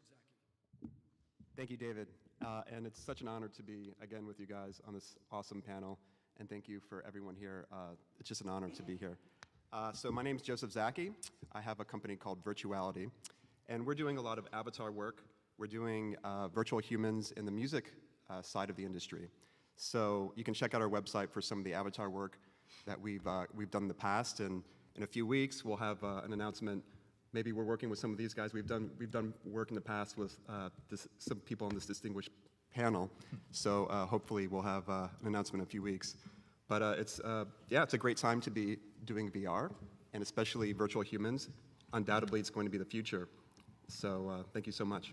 Joseph Zaki. Thank you, David. And it's such an honor to be again with you guys on this awesome panel. And thank you for everyone here. It's just an honor to be here. So my name's Joseph Zaki. I have a company called Virtuality. And we're doing a lot of avatar work. We're doing virtual humans in the music side of the industry. So you can check out our website for some of the avatar work that we've done in the past. And in a few weeks, we'll have an announcement. Maybe we're working with some of these guys. We've done work in the past with some people on this distinguished panel. So hopefully we'll have an announcement in a few weeks. But it's a great time to be doing VR, and especially virtual humans. Undoubtedly, it's going to be the future. So thank you so much.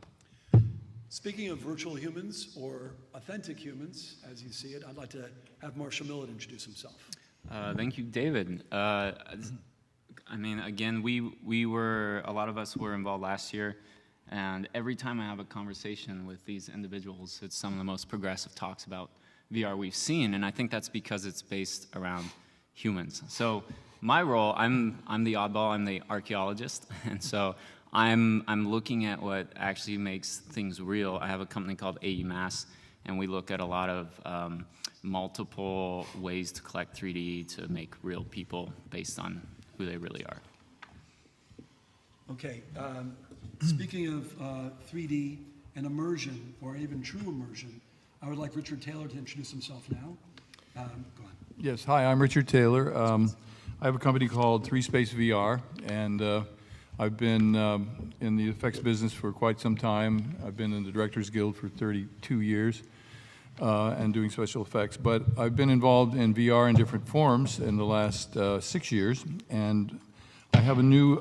Speaking of virtual humans, or authentic humans, as you see it, I'd like to have Marshall Millett introduce himself. Thank you, David. I mean, again, a lot of us were involved last year, and every time I have a conversation with these individuals, it's some of the most progressive talks about VR we've seen, and I think that's because it's based around humans. So my role, I'm the oddball, I'm the archaeologist, and so I'm looking at what actually makes things real. I have a company called AE Mass, and we look at a lot of multiple ways to collect 3D to make real people based on who they really are. Okay, speaking of 3D and immersion, or even true immersion, I would like Richard Taylor to introduce himself now. Go on. Yes, hi, I'm Richard Taylor. I have a company called 3Space VR, and I've been in the effects business for quite some time. I've been in the Directors Guild for 32 years and doing special effects. But I've been involved in VR in different forms in the last 6 years, and I have a new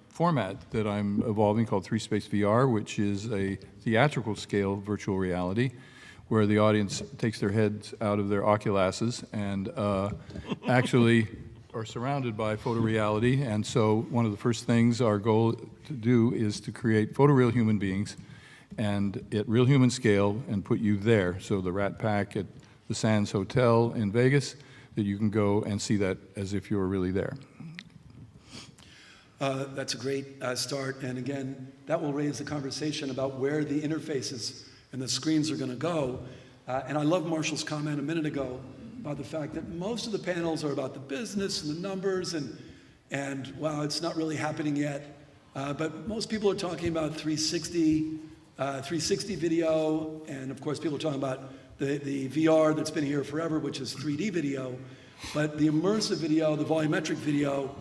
format that I'm evolving called 3Space VR, which is a theatrical scale virtual reality where the audience takes their heads out of their oculasses and actually are surrounded by photoreality. And so one of the first things our goal to do is to create photoreal human beings and at real human scale and put you there. So the Rat Pack at the Sands Hotel in Vegas, that you can go and see that as if you were really there. That's a great start, and again, that will raise the conversation about where the interfaces and the screens are going to go. And I love Marshall's comment a minute ago about the fact that most of the panels are about the business and the numbers, and wow, it's not really happening yet. But most people are talking about 360 video, and of course people are talking about the VR that's been here forever, which is 3D video. But the immersive video, the volumetric video,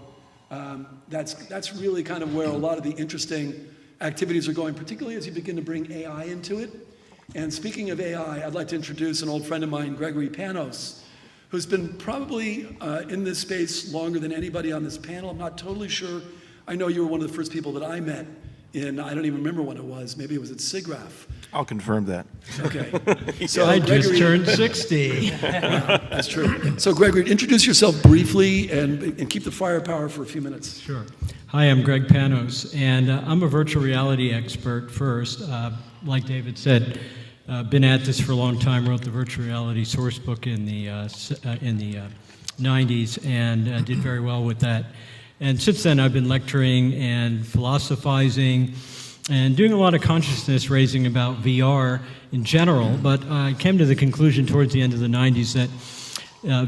that's really kind of where a lot of the interesting activities are going, particularly as you begin to bring AI into it. And speaking of AI, I'd like to introduce an old friend of mine, Gregory Panos, who's been probably in this space longer than anybody on this panel. I'm not totally sure. I know you were one of the first people that I met in, I don't even remember when it was, maybe it was at SIGGRAPH. I'll confirm that. Okay. So I Gregory, just turned 60. That's true. So Gregory, introduce yourself briefly and keep the firepower for a few minutes. Sure. Hi, I'm Greg Panos, and I'm a virtual reality expert first. Like David said, been at this for a long time, wrote the virtual reality source book in the 90s, and did very well with that. And since then, I've been lecturing and philosophizing and doing a lot of consciousness raising about VR in general, but I came to the conclusion towards the end of the 90s that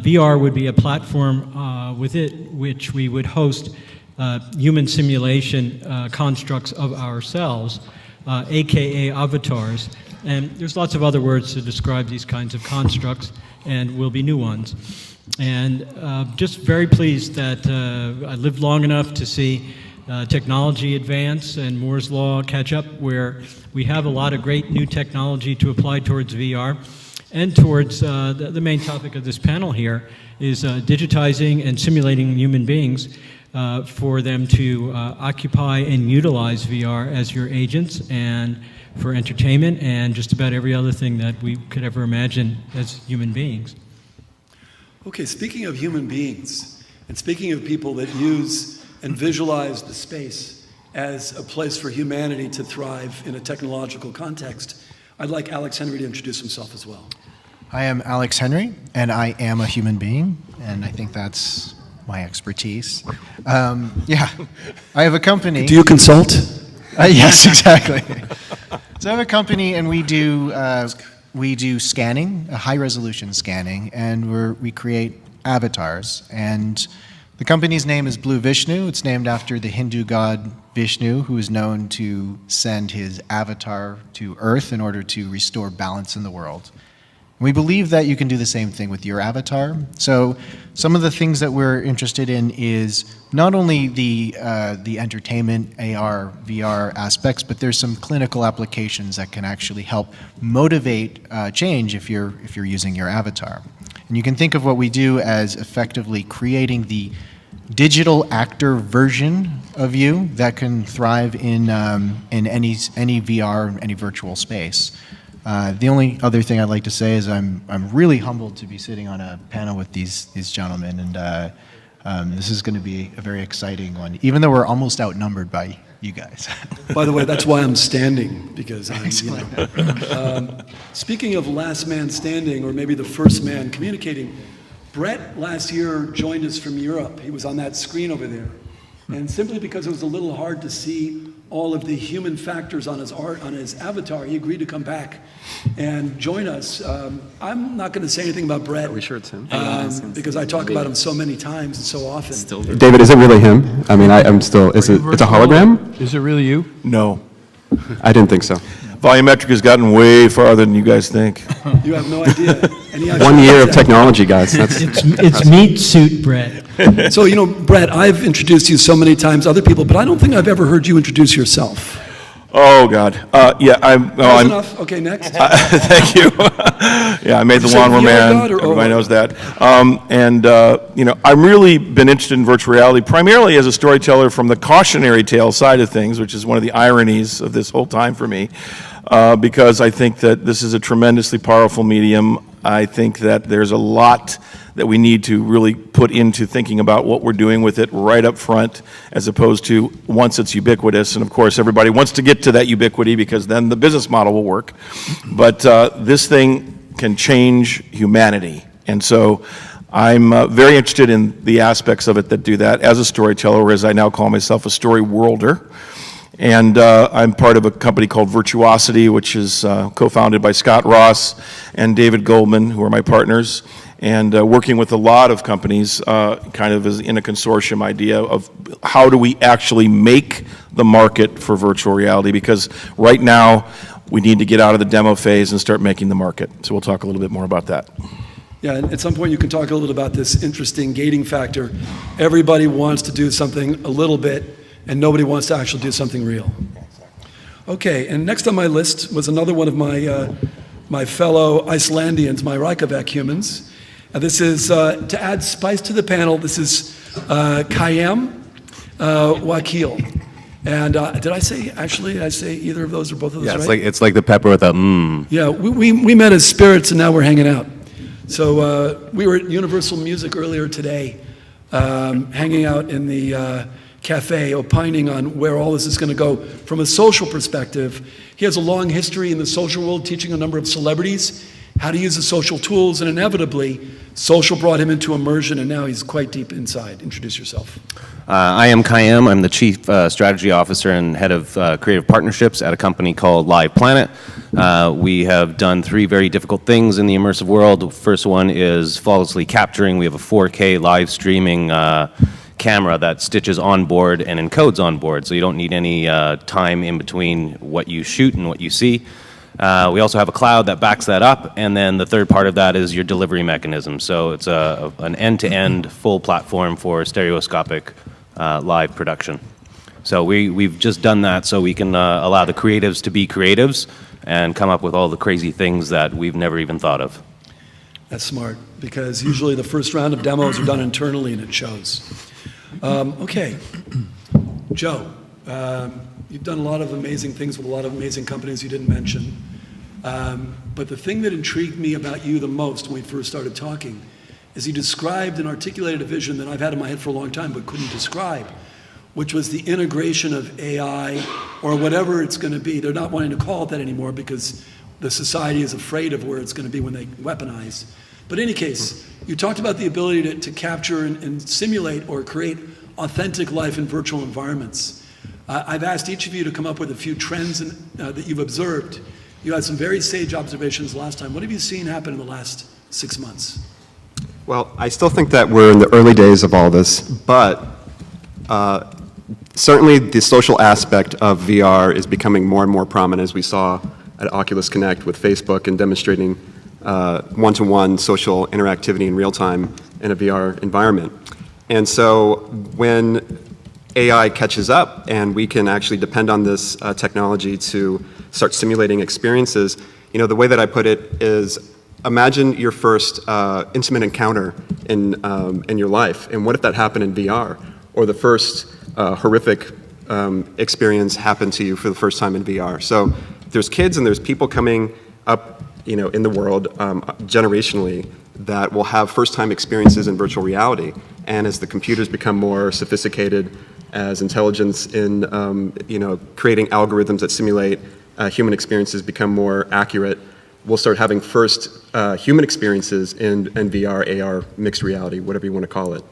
VR would be a platform with it which we would host human simulation constructs of ourselves, aka avatars. And there's lots of other words to describe these kinds of constructs, and will be new ones. And just very pleased that I lived long enough to see technology advance and Moore's Law catch up, where we have a lot of great new technology to apply towards VR and towards the main topic of this panel here is digitizing and simulating human beings for them to occupy and utilize VR as your agents and for entertainment and just about every other thing that we could ever imagine as human beings. Okay, speaking of human beings, and speaking of people that use and visualize the space as a place for humanity to thrive in a technological context, I'd like Alex Henry to introduce himself as well. I am Alex Henry, and I am a human being, and I think that's my expertise. Yeah, I have a company. Do you consult? Yes, exactly. So I have a company, and we do scanning, high-resolution scanning, and we create avatars. And the company's name is Blue Vishnu. It's named after the Hindu god Vishnu, who is known to send his avatar to Earth in order to restore balance in the world. We believe that you can do the same thing with your avatar. So some of the things that we're interested in is not only the entertainment, AR, VR aspects, but there's some clinical applications that can actually help motivate change if you're using your avatar. And you can think of what we do as effectively creating the digital actor version of you that can thrive in any VR, any virtual space. The only other thing I'd like to say is I'm really humbled to be sitting on a panel with these gentlemen, and this is going to be a very exciting one, even though we're almost outnumbered by you guys. By the way, that's why I'm standing, because I'm, speaking of last man standing, or maybe the first man communicating, Brett last year joined us from Europe. He was on that screen over there. And simply because it was a little hard to see all of the human factors on his art, on his avatar, he agreed to come back and join us. I'm not going to say anything about Brett. Are we sure it's him? Because I talk about him so many times and so often. David, is it really him? I mean, I'm still, it's a hologram? Is it really you? No. I didn't think so. Volumetric has gotten way farther than you guys think. You have no idea. And he actually 1 year does of that. technology, guys. That's It's meat suit Brett. So, Brett, I've introduced you so many times, other people, but I don't think I've ever heard you introduce yourself. Oh, God. Yeah, That's enough. Okay, next. Thank you. Yeah, I made the Did you say Lawnmower VR Man. God or Everybody what? knows that. I've really been interested in virtual reality, primarily as a storyteller from the cautionary tale side of things, which is one of the ironies of this whole time for me, because I think that this is a tremendously powerful medium. I think that there's a lot that we need to really put into thinking about what we're doing with it right up front, as opposed to once it's ubiquitous. And of course, everybody wants to get to that ubiquity because then the business model will work. But this thing can change humanity. And so I'm very interested in the aspects of it that do that as a storyteller, or as I now call myself, a story worlder. And I'm part of a company called Virtuosity, which is co-founded by Scott Ross and David Goldman, who are my partners, and working with a lot of companies kind of as in a consortium idea of how do we actually make the market for virtual reality, because right now we need to get out of the demo phase and start making the market. So we'll talk a little bit more about that. Yeah, and at some point you can talk a little bit about this interesting gating factor. Everybody wants to do something a little bit, and nobody wants to actually do something real. Okay, and next on my list was another one of my fellow Icelandians, my Reykjavik humans. This is, to add spice to the panel, this is Kayam Wakil. And did I say either of those or both of those Yeah, right? it's like the pepper with a mmm. Yeah, we met as spirits and now we're hanging out. So we were at Universal Music earlier today, hanging out in the cafe, opining on where all this is going to go from a social perspective. He has a long history in the social world, teaching a number of celebrities how to use the social tools, and inevitably, social brought him into immersion, and now he's quite deep inside. Introduce yourself. I am Kayam. I'm the Chief Strategy Officer and Head of Creative Partnerships at a company called Live Planet. We have done 3 very difficult things in the immersive world. The first one is flawlessly capturing. We have a 4K live streaming camera that stitches on board and encodes on board, so you don't need any time in between what you shoot and what you see. We also have a cloud that backs that up, and then the third part of that is your delivery mechanism. So it's an end-to-end full platform for stereoscopic live production. So we've just done that so we can allow the creatives to be creatives and come up with all the crazy things that we've never even thought of. That's smart, because usually the first round of demos are done internally and it shows. Okay, Joe, you've done a lot of amazing things with a lot of amazing companies you didn't mention. But the thing that intrigued me about you the most when we first started talking is you described and articulated a vision that I've had in my head for a long time but couldn't describe, which was the integration of AI or whatever it's going to be. They're not wanting to call it that anymore because the society is afraid of where it's going to be when they weaponize. But in any case, you talked about the ability to capture and simulate or create authentic life in virtual environments. I've asked each of you to come up with a few trends that you've observed. You had some very sage observations last time. What have you seen happen in the last 6 months? Well, I still think that we're in the early days of all this, but certainly the social aspect of VR is becoming more and more prominent, as we saw at Oculus Connect with Facebook and demonstrating one-to-one social interactivity in real time in a VR environment. And so when AI catches up and we can actually depend on this technology to start simulating experiences, the way that I put it is, imagine your first intimate encounter in your life, and what if that happened in VR? Or the first horrific experience happened to you for the first time in VR. So there's kids and there's people coming up, in the world generationally that will have first-time experiences in virtual reality. And as the computers become more sophisticated, as intelligence in, creating algorithms that simulate human experiences become more accurate, we'll start having first human experiences in VR, AR, mixed reality, whatever you want to call it.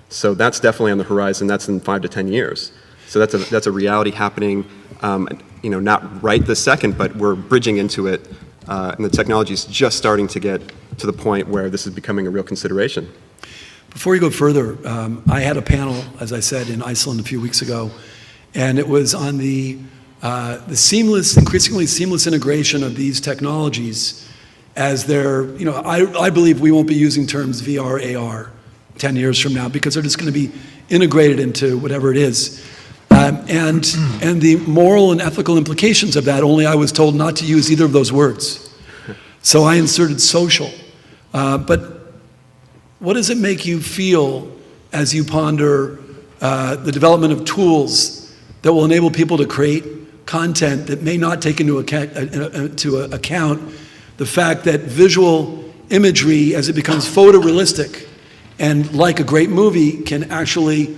So that's definitely on the horizon. That's in 5 to 10 years. So that's a reality happening, not right this second, but we're bridging into it, and the technology is just starting to get to the point where this is becoming a real consideration. Before you go further, I had a panel, as I said, in Iceland a few weeks ago, and it was on the increasingly seamless integration of these technologies as they're, I believe we won't be using terms VR, AR 10 years from now because they're just going to be integrated into whatever it is. And the moral and ethical implications of that, only I was told not to use either of those words. So I inserted social. But what does it make you feel as you ponder the development of tools that will enable people to create content that may not take into account the fact that visual imagery, as it becomes photorealistic and like a great movie, can actually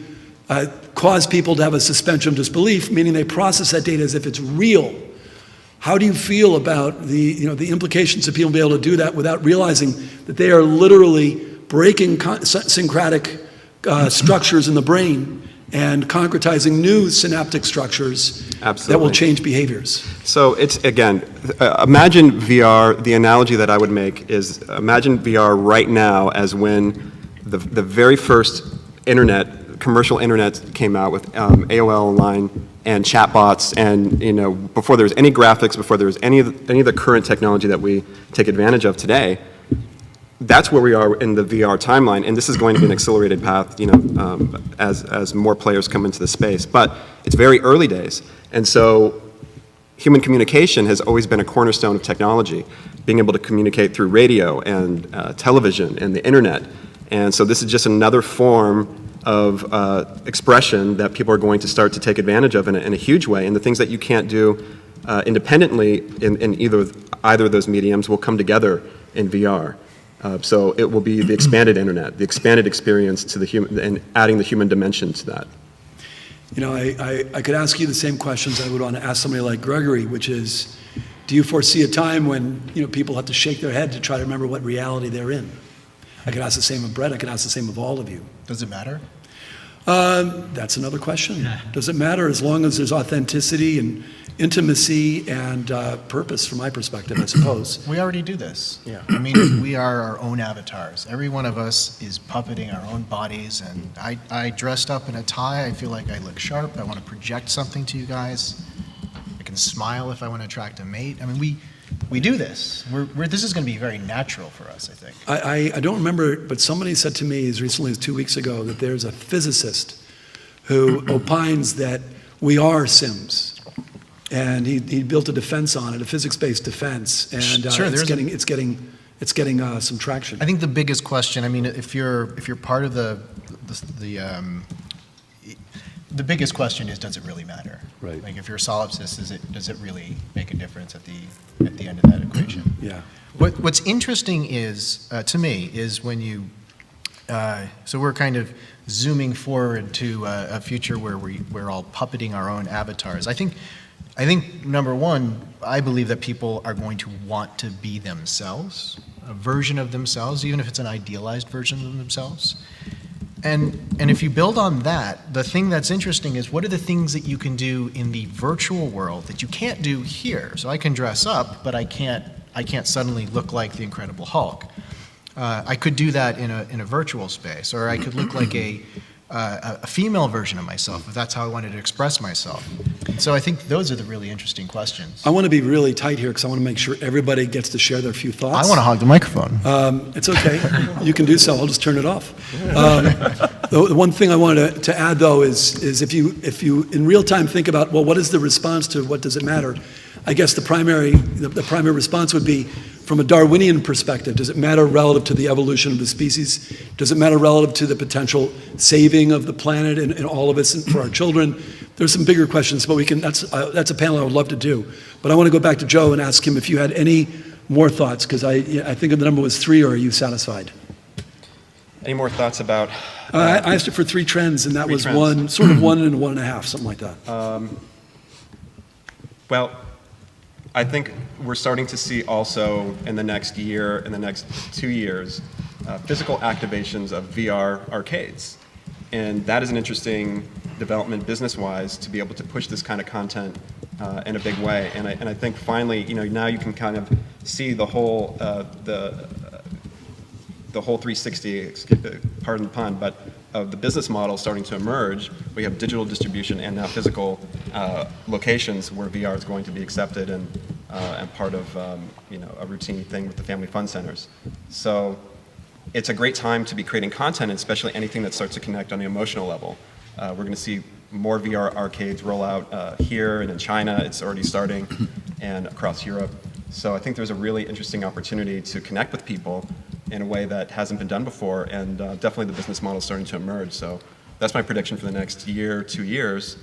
cause people to have a suspension of disbelief, meaning they process that data as if it's real? How do you feel about the implications of people being able to do that without realizing that they are literally breaking syncretic structures in the brain and concretizing new synaptic structures that will change behaviors? So it's, again, imagine VR, the analogy that I would make is imagine VR right now as when the very first commercial internet came out with AOL Online and chatbots, and before there was any graphics, before there was any of the current technology that we take advantage of today. That's where we are in the VR timeline, and this is going to be an accelerated path, as more players come into the space. But it's very early days, and so human communication has always been a cornerstone of technology, being able to communicate through radio and television and the internet. And so this is just another form of expression that people are going to start to take advantage of in a huge way, and the things that you can't do independently in either of those mediums will come together in VR. So it will be the expanded internet, the expanded experience to the human, and adding the human dimension to that. I could ask you the same questions I would want to ask somebody like Gregory, which is, do you foresee a time when people have to shake their head to try to remember what reality they're in? I could ask the same of Brett. I could ask the same of all of you. Does it matter? That's another question. Does it matter as long as there's authenticity and intimacy and purpose, from my perspective, I suppose. We already do this. Yeah. I mean, we are our own avatars. Every one of us is puppeting our own bodies, and I dressed up in a tie. I feel like I look sharp. I want to project something to you guys. I can smile if I want to attract a mate. I mean, we do this. This is going to be very natural for us, I think. I don't remember, but somebody said to me as recently as 2 weeks ago that there's a physicist who opines that we are Sims. And he built a defense on it, a physics-based defense, and sure, it's getting some traction. I think the biggest question, I mean, if you're part of the biggest question is, does it really matter? Right. Like if you're a solipsist, does it really make a difference at the end of that equation? Yeah. What's interesting is to me is when you so we're kind of zooming forward to a future where we're all puppeting our own avatars. I think number one, I believe that people are going to want to be themselves, a version of themselves, even if it's an idealized version of themselves. And if you build on that, the thing that's interesting is what are the things that you can do in the virtual world that you can't do here? So I can dress up, but I can't suddenly look like the Incredible Hulk. I could do that in a virtual space, or I could look like a female version of myself if that's how I wanted to express myself. And so I think those are the really interesting questions. I want to be really tight here because I want to make sure everybody gets to share their few thoughts. I want to hog the microphone. It's okay. You can do so. I'll just turn it off. The one thing I wanted to add, though, is if you in real time think about, well, what is the response to what does it matter? I guess the primary response would be from a Darwinian perspective. Does it matter relative to the evolution of the species? Does it matter relative to the potential saving of the planet and all of us and for our children? There's some bigger questions, but that's a panel I would love to do. But I want to go back to Joe and ask him if you had any more thoughts, because I think the number was 3, or are you satisfied? Any more thoughts about? I asked it for 3 trends, and that Three was trends. 1, sort of 1 and 1.5, something like that. Well, I think we're starting to see also in the next year, in the next 2 years, physical activations of VR arcades. And that is an interesting development business-wise to be able to push this kind of content in a big way. And I think finally, now you can kind of see the whole, the whole 360, pardon the pun, but of the business model starting to emerge. We have digital distribution and now physical locations where VR is going to be accepted and part of a routine thing with the family fun centers. So it's a great time to be creating content, and especially anything that starts to connect on the emotional level. We're going to see more VR arcades roll out here and in China. It's already starting, and across Europe. So I think there's a really interesting opportunity to connect with people in a way that hasn't been done before, and definitely the business model is starting to emerge. So that's my prediction for the next year, 2 years.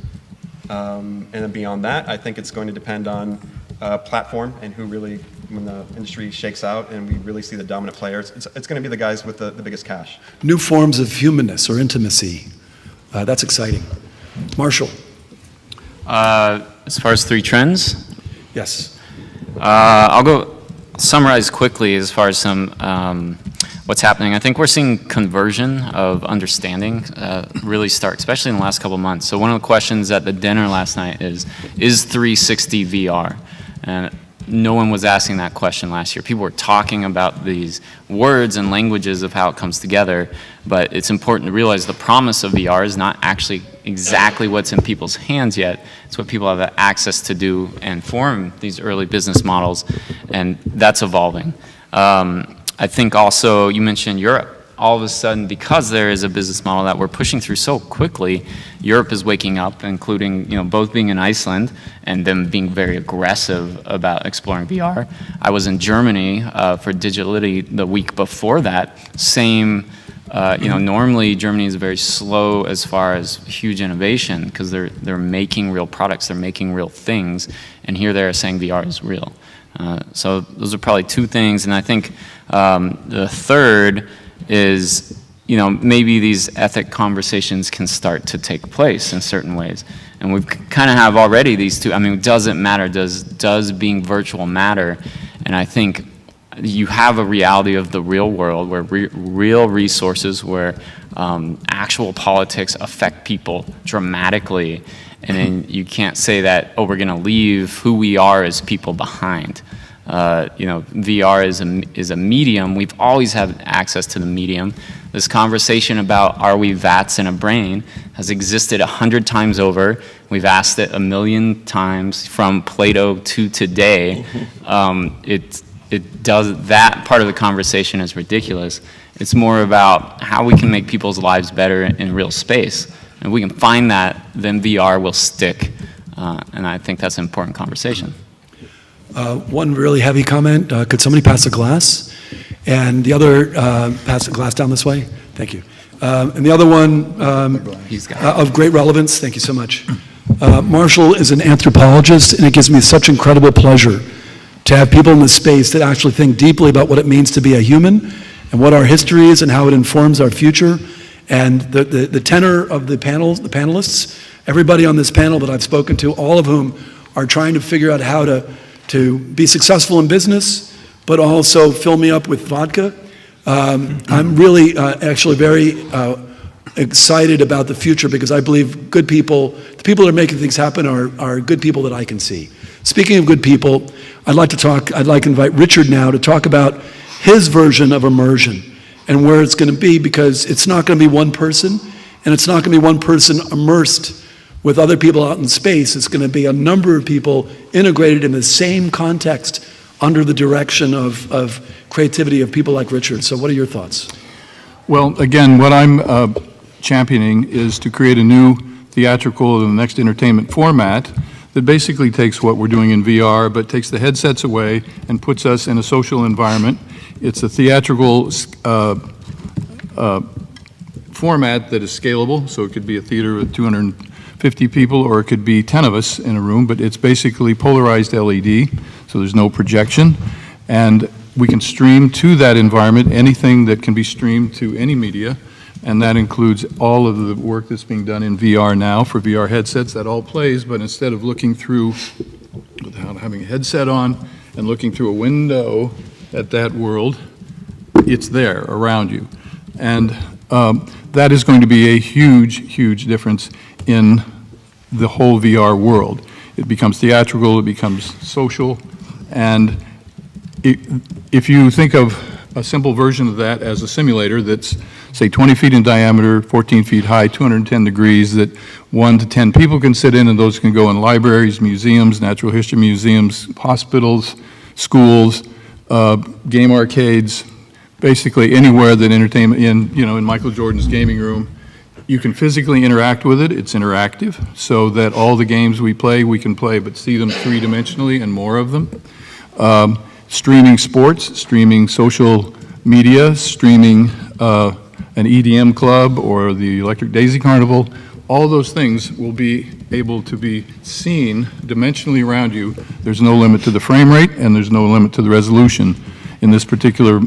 And then beyond that, I think it's going to depend on platform and who really, when the industry shakes out and we really see the dominant players, it's going to be the guys with the biggest cash. New forms of humanness or intimacy. That's exciting. Marshall. As far as 3 trends, Yes. I'll summarize quickly as far as some what's happening. I think we're seeing conversion of understanding really start, especially in the last couple of months. So one of the questions at the dinner last night is 360 VR? And no one was asking that question last year. People were talking about these words and languages of how it comes together, but it's important to realize the promise of VR is not actually exactly what's in people's hands yet. It's what people have access to do and form these early business models, and that's evolving. I think also, you mentioned Europe. All of a sudden, because there is a business model that we're pushing through so quickly, Europe is waking up, including both being in Iceland and them being very aggressive about exploring VR. I was in Germany for Digitality the week before that. Same, normally Germany is very slow as far as huge innovation because they're making real products, they're making real things, and here they're saying VR is real. So those are probably 2 things, and I think the third is, maybe these ethic conversations can start to take place in certain ways. And we kind of have already these 2. I mean, does it matter? Does being virtual matter? And I think you have a reality of the real world where real resources, where actual politics affect people dramatically. And then you can't say that, oh, we're going to leave who we are as people behind. VR is a medium. We've always had access to the medium. This conversation about are we vats in a brain has existed 100 times over. We've asked it 1,000,000 times from Plato to today. It does, that part of the conversation is ridiculous. It's more about how we can make people's lives better in real space. And if we can find that, then VR will stick. And I think that's an important conversation. One really heavy comment. Could somebody pass a glass? And the other, pass a glass down this way. Thank you. And the other one of great relevance. Thank you so much. Marshall is an anthropologist, and it gives me such incredible pleasure to have people in this space that actually think deeply about what it means to be a human and what our history is and how it informs our future. And the tenor of the panelists, everybody on this panel that I've spoken to, all of whom are trying to figure out how to be successful in business, but also fill me up with vodka. I'm really actually very excited about the future because I believe good people, the people that are making things happen are good people that I can see. Speaking of good people, I'd like to invite Richard now to talk about his version of immersion and where it's going to be, because it's not going to be one person, and it's not going to be one person immersed with other people out in space. It's going to be a number of people integrated in the same context under the direction of creativity of people like Richard. So what are your thoughts? Well, again, what I'm championing is to create a new theatrical and next entertainment format that basically takes what we're doing in VR, but takes the headsets away and puts us in a social environment. It's a theatrical format that is scalable, so it could be a theater with 250 people, or it could be 10 of us in a room, but it's basically polarized LED, so there's no projection, and we can stream to that environment anything that can be streamed to any media, and that includes all of the work that's being done in VR now for VR headsets. That all plays, but instead of looking through, without having a headset on, and looking through a window at that world, it's there around you. And that is going to be a huge, huge difference in the whole VR world. It becomes theatrical, it becomes social, and if you think of a simple version of that as a simulator that's, say, 20 feet in diameter, 14 feet high, 210 degrees, that 1 to 10 people can sit in, and those can go in libraries, museums, natural history museums, hospitals, schools, game arcades, basically anywhere that entertainment, in Michael Jordan's gaming room, you can physically interact with it. It's interactive, so that all the games we can play, but see them three-dimensionally and more of them. Streaming sports, streaming social media, streaming an EDM club or the Electric Daisy Carnival, all those things will be able to be seen dimensionally around you. There's no limit to the frame rate, and there's no limit to the resolution. In this particular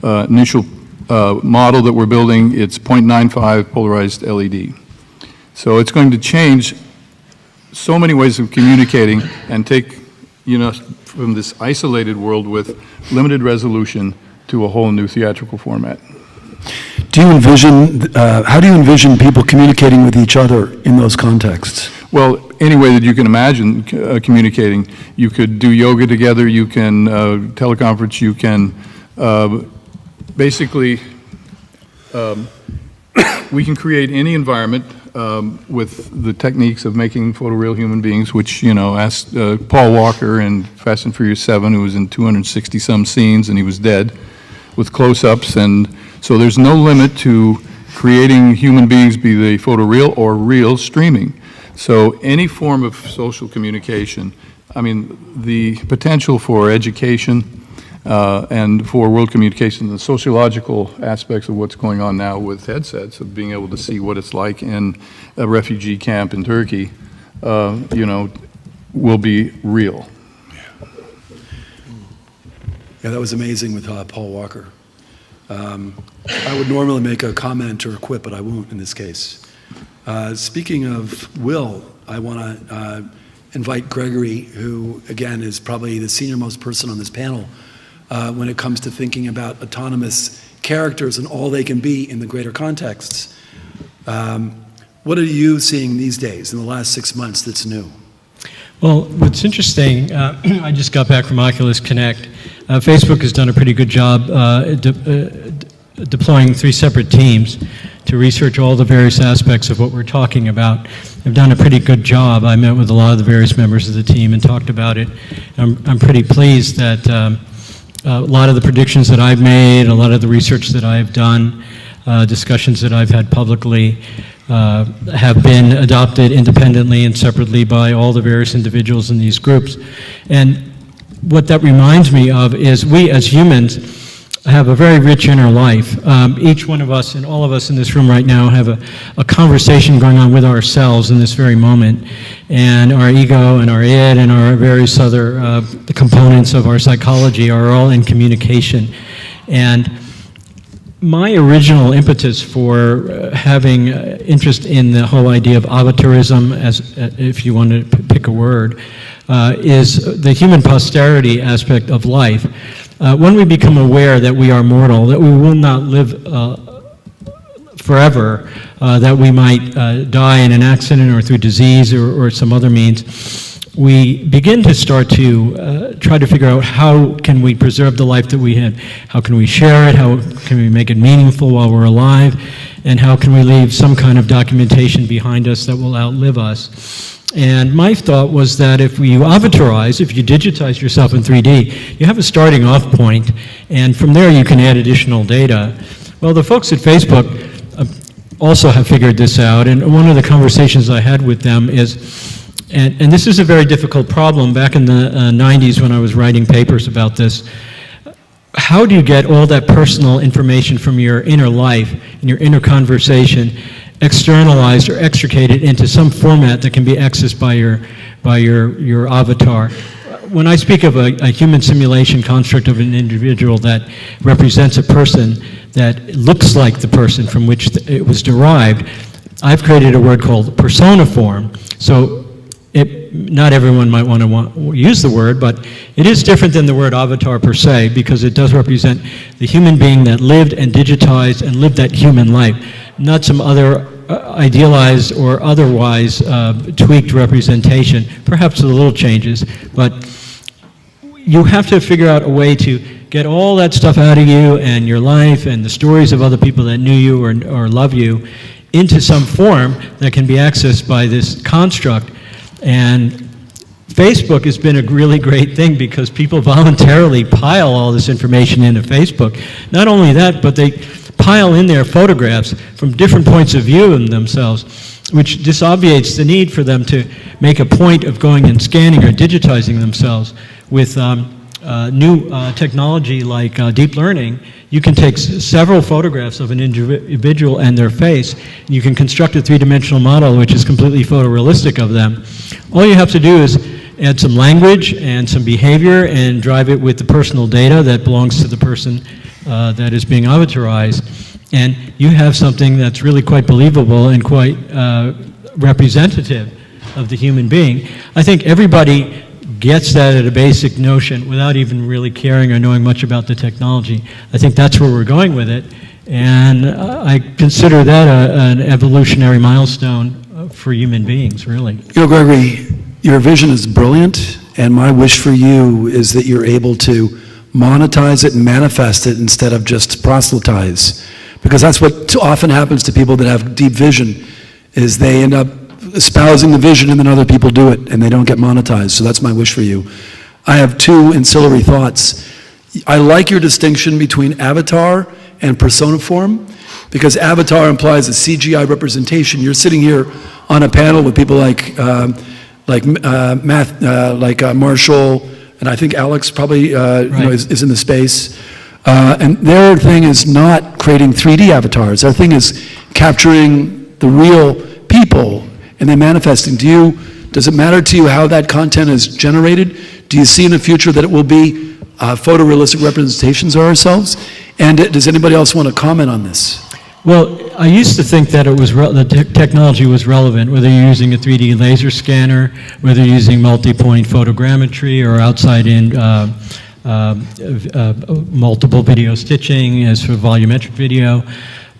initial model that we're building, it's 0.95 polarized LED. So it's going to change so many ways of communicating and take, from this isolated world with limited resolution to a whole new theatrical format. Do you envision, how do you envision people communicating with each other in those contexts? Well, any way that you can imagine communicating. You could do yoga together, you can teleconference, you can basically, we can create any environment with the techniques of making photoreal human beings, which, asked Paul Walker in Fast and Furious 7, who was in 260-some scenes, and he was dead, with close-ups. And so there's no limit to creating human beings, be they photoreal or real, streaming. So any form of social communication, the potential for education and for world communication, the sociological aspects of what's going on now with headsets, of being able to see what it's like in a refugee camp in Turkey, will be real. Yeah, that was amazing with Paul Walker. I would normally make a comment or a quip, but I won't in this case. Speaking of Will, I want to invite Gregory, who, again, is probably the senior-most person on this panel when it comes to thinking about autonomous characters and all they can be in the greater contexts. What are you seeing these days in the last 6 months that's new? Well, what's interesting, I just got back from Oculus Connect. Facebook has done a pretty good job deploying 3 separate teams to research all the various aspects of what we're talking about. They've done a pretty good job. I met with a lot of the various members of the team and talked about it. I'm pretty pleased that a lot of the predictions that I've made, a lot of the research that I've done, discussions that I've had publicly, have been adopted independently and separately by all the various individuals in these groups. And what that reminds me of is we as humans have a very rich inner life. Each one of us and all of us in this room right now have a conversation going on with ourselves in this very moment. And our ego and our id and our various other components of our psychology are all in communication. And my original impetus for having interest in the whole idea of avatarism, as if you want to pick a word, is the human posterity aspect of life. When we become aware that we are mortal, that we will not live forever, that we might die in an accident or through disease or some other means, we begin to start to try to figure out how can we preserve the life that we have, how can we share it, how can we make it meaningful while we're alive, and how can we leave some kind of documentation behind us that will outlive us. And my thought was that if you avatarize, if you digitize yourself in 3D, you have a starting off point, and from there you can add additional data. Well, the folks at Facebook also have figured this out, and one of the conversations I had with them is, and this is a very difficult problem. Back in the 90s when I was writing papers about this, how do you get all that personal information from your inner life and your inner conversation externalized or extricated into some format that can be accessed by your avatar? When I speak of a human simulation construct of an individual that represents a person that looks like the person from which it was derived, I've created a word called personiform. So not everyone might want to use the word, but it is different than the word avatar per se, because it does represent the human being that lived and digitized and lived that human life, not some other idealized or otherwise tweaked representation, perhaps with little changes. But you have to figure out a way to get all that stuff out of you and your life and the stories of other people that knew you or love you into some form that can be accessed by this construct. And Facebook has been a really great thing because people voluntarily pile all this information into Facebook. Not only that, but they pile in their photographs from different points of view of themselves, which disobviates the need for them to make a point of going and scanning or digitizing themselves. With new technology like deep learning, you can take several photographs of an individual and their face, and you can construct a three-dimensional model which is completely photorealistic of them. All you have to do is add some language and some behavior and drive it with the personal data that belongs to the person that is being avatarized, and you have something that's really quite believable and quite representative of the human being. I think everybody gets that at a basic notion without even really caring or knowing much about the technology. I think that's where we're going with it, and I consider that an evolutionary milestone for human beings, really. You know, Gregory, your vision is brilliant, and my wish for you is that you're able to monetize it and manifest it instead of just proselytize. Because that's what often happens to people that have deep vision, is they end up espousing the vision and then other people do it and they don't get monetized. So that's my wish for you. I have two ancillary thoughts. I like your distinction between avatar and personiform, because avatar implies a CGI representation. You're sitting here on a panel with people like Marshall, and I think Alex probably Right. is in the space. And their thing is not creating 3D avatars. Their thing is capturing the real people and then manifesting. Does it matter to you how that content is generated? Do you see in the future that it will be photorealistic representations of ourselves? And does anybody else want to comment on this? Well, I used to think that it was the technology was relevant, whether you're using a 3D laser scanner, whether you're using multi-point photogrammetry or outside-in multiple video stitching as for volumetric video.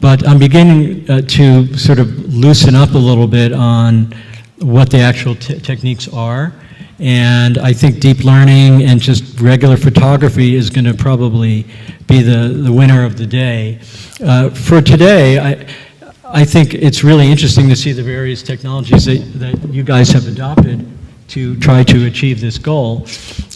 But I'm beginning to sort of loosen up a little bit on what the actual techniques are. And I think deep learning and just regular photography is going to probably be the winner of the day. For today, I think it's really interesting to see the various technologies that you guys have adopted to try to achieve this goal.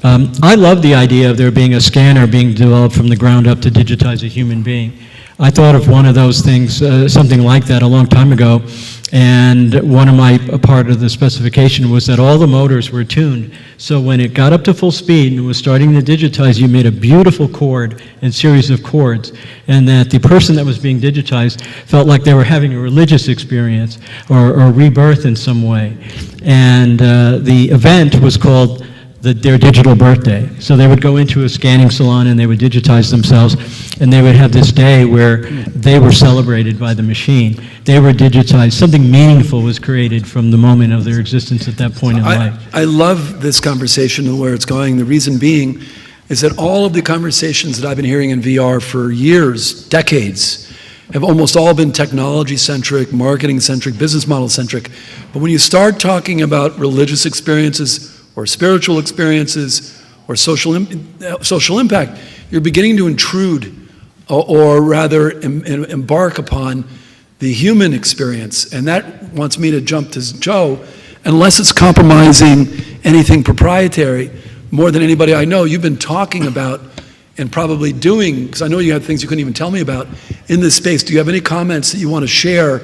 I love the idea of there being a scanner being developed from the ground up to digitize a human being. I thought of one of those things, something like that, a long time ago, and a part of the specification was that all the motors were tuned, so when it got up to full speed and was starting to digitize, you made a beautiful chord and series of chords, and that the person that was being digitized felt like they were having a religious experience or rebirth in some way. And the event was called their digital birthday. So they would go into a scanning salon and they would digitize themselves, and they would have this day where they were celebrated by the machine. They were digitized. Something meaningful was created from the moment of their existence at that point in life. I love this conversation and where it's going. The reason being is that all of the conversations that I've been hearing in VR for years, decades, have almost all been technology-centric, marketing-centric, business model-centric. But when you start talking about religious experiences or spiritual experiences or social impact, you're beginning to intrude or rather embark upon the human experience. And that wants me to jump to Joe. Unless it's compromising anything proprietary, more than anybody I know, you've been talking about and probably doing, because I know you have things you couldn't even tell me about in this space. Do you have any comments that you want to share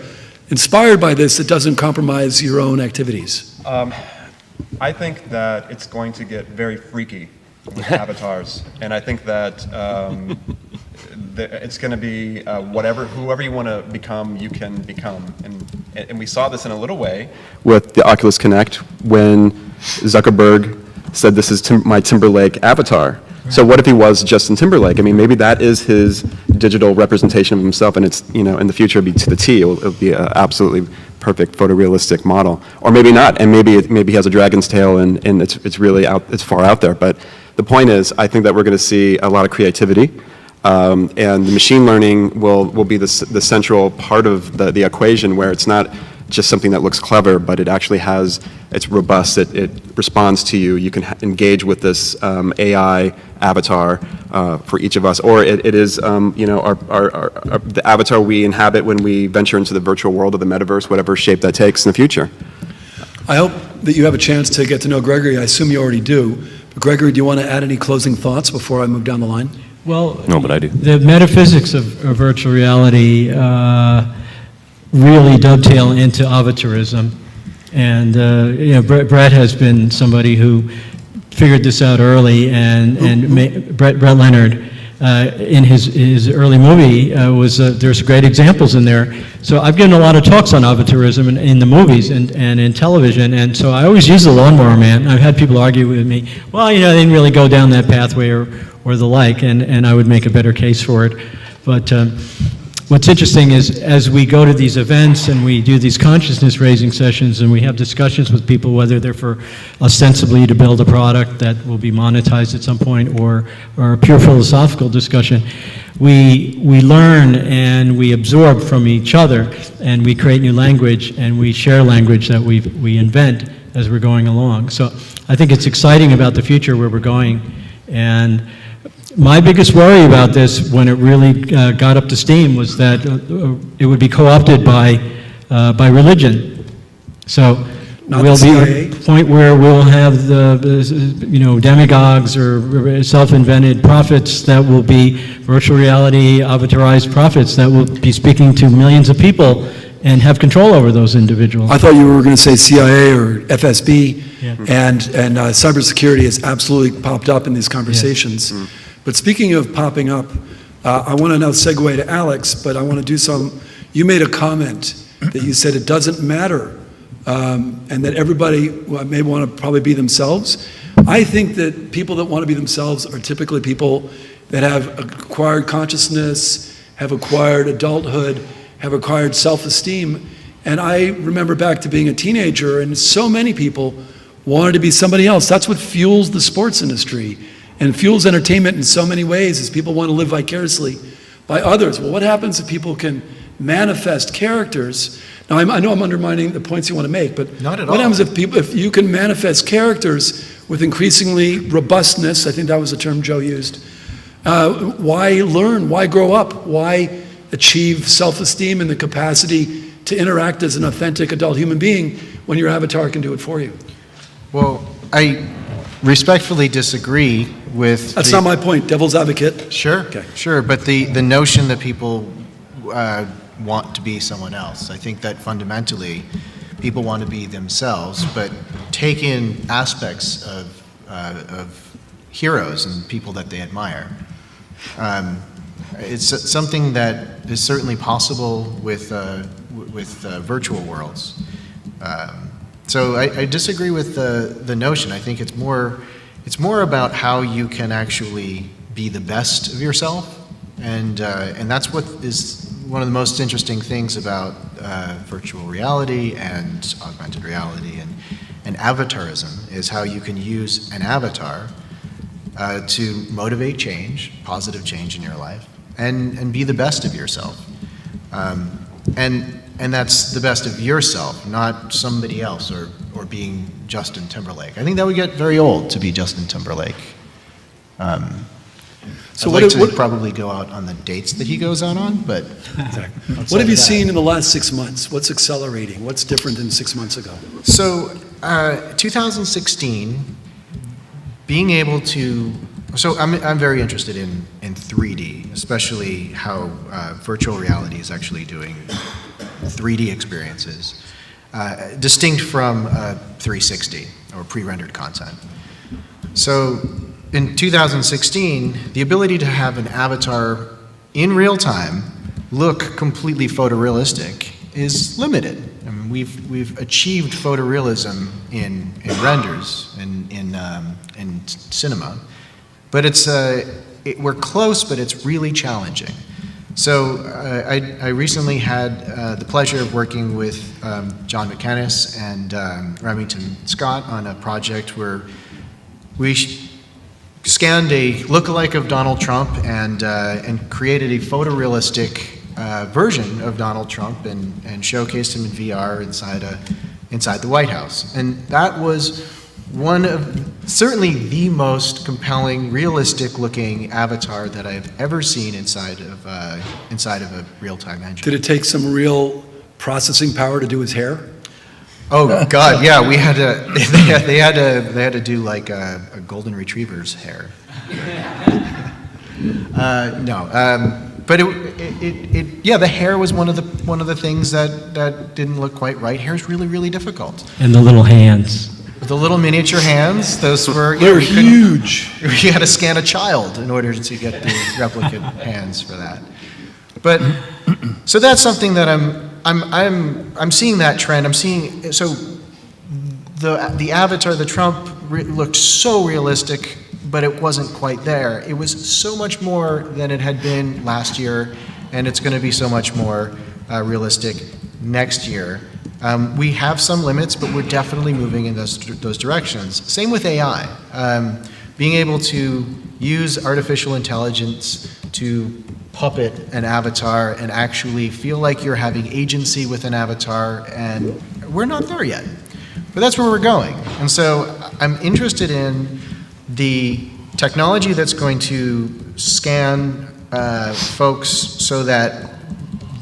inspired by this that doesn't compromise your own activities? I think that it's going to get very freaky with avatars, and I think that it's going to be whoever you want to become, you can become. And we saw this in a little way with the Oculus Connect when Zuckerberg said, "This is my Timberlake avatar." Right. So what if he was Justin Timberlake? I mean, maybe that is his digital representation of himself, and it's, you know, in the future it'll be to the T. It'll be an absolutely perfect photorealistic model, or maybe not, and maybe he has a dragon's tail, and it's really it's far out there. But the point is, I think that we're going to see a lot of creativity. And the machine learning will be the central part of the equation, where it's not just something that looks clever, but it actually it's robust, it responds to you. You can engage with this AI avatar for each of us, or it is you know, the avatar we inhabit when we venture into the virtual world of the metaverse, whatever shape that takes in the future. I hope that you have a chance to get to know Gregory. I assume you already do. But Gregory, do you want to add any closing thoughts before I move down the line? Well, No, but I do. The metaphysics of virtual reality really dovetail into avatarism. And you know, Brett has been somebody who figured this out early, and Brett Leonard, in his early movie, there's great examples in there. So I've given a lot of talks on avatarism in the movies and in television, and so I always use the Lawnmower Man. I've had people argue with me, well, you know, they didn't really go down that pathway or the like, and I would make a better case for it. But what's interesting is, as we go to these events and we do these consciousness-raising sessions and we have discussions with people, whether they're for ostensibly to build a product that will be monetized at some point, or a pure philosophical discussion, we learn and we absorb from each other, and we create new language, and we share language that we invent as we're going along. So I think it's exciting about the future, where we're going. And my biggest worry about this, when it really got up to steam, was that it would be co-opted by religion. So we'll be at a point where we'll have the demagogues or self-invented prophets that will be virtual reality avatarized prophets that will be speaking to millions of people and have control over those individuals. I thought you were going to say CIA or FSB, Yeah. and cybersecurity has absolutely popped up in these conversations. Mm. But speaking of popping up, I want to now segue to Alex, but I want to do you made a comment that you said it doesn't matter, and that everybody may want to probably be themselves. I think that people that want to be themselves are typically people that have acquired consciousness, have acquired adulthood, have acquired self-esteem. And I remember back to being a teenager, and so many people wanted to be somebody else. That's what fuels the sports industry and fuels entertainment in so many ways, is people want to live vicariously by others. Well, what happens if people can manifest characters? Now, I know I'm undermining the points you want to make, but Not at what all. happens if you can manifest characters with increasingly robustness? I think that was the term Joe used. Why learn? Why grow up? Why achieve self-esteem and the capacity to interact as an authentic adult human being when your avatar can do it for you? Well, I respectfully disagree with That's not my point. Devil's advocate. Sure, Okay. sure, but the notion that people want to be someone else, I think that fundamentally people want to be themselves, but take in aspects of heroes and people that they admire. It's something that is certainly possible with virtual worlds. So I disagree with the notion. I think it's more about how you can actually be the best of yourself, and that's what is one of the most interesting things about virtual reality and augmented reality and avatarism, is how you can use an avatar to motivate change, positive change in your life, and be the best of yourself. And that's the best of yourself, not somebody else or being Justin Timberlake. I think that would get very old to be Justin Timberlake. So I'd what like if- to what- probably go out on the dates that he goes out on, but What have you seen in the last 6 months? What's accelerating? What's different than 6 months ago? So, 2016, being able to, so I'm very interested in 3D, especially how virtual reality is actually doing 3D experiences, distinct from 360 or pre-rendered content. So, in 2016, the ability to have an avatar in real time look completely photorealistic is limited. I mean, we've achieved photorealism in renders in cinema, but we're close, but it's really challenging. So I recently had the pleasure of working with John McCannis and Remington Scott on a project where we scanned a lookalike of Donald Trump and created a photorealistic version of Donald Trump and showcased him in VR inside the White House. And that was one of certainly the most compelling, realistic-looking avatar that I've ever seen inside of a real-time engine. Did it take some real processing power to do his hair? Oh God, yeah, we had to. They had to do like a golden retriever's hair. But yeah, the hair was one of the things that didn't look quite right. Hair's really difficult. And the little hands. The little miniature hands, those were They're huge. You had to scan a child in order to get the replicate hands for that. But so that's something that I'm seeing that trend. I'm seeing so the avatar, the Trump looked so realistic, but it wasn't quite there. It was so much more than it had been last year, and it's going to be so much more realistic next year. We have some limits, but we're definitely moving in those directions. Same with AI. Being able to use artificial intelligence to puppet an avatar and actually feel like you're having agency with an avatar, and we're not there yet. But that's where we're going. And so I'm interested in the technology that's going to scan folks so that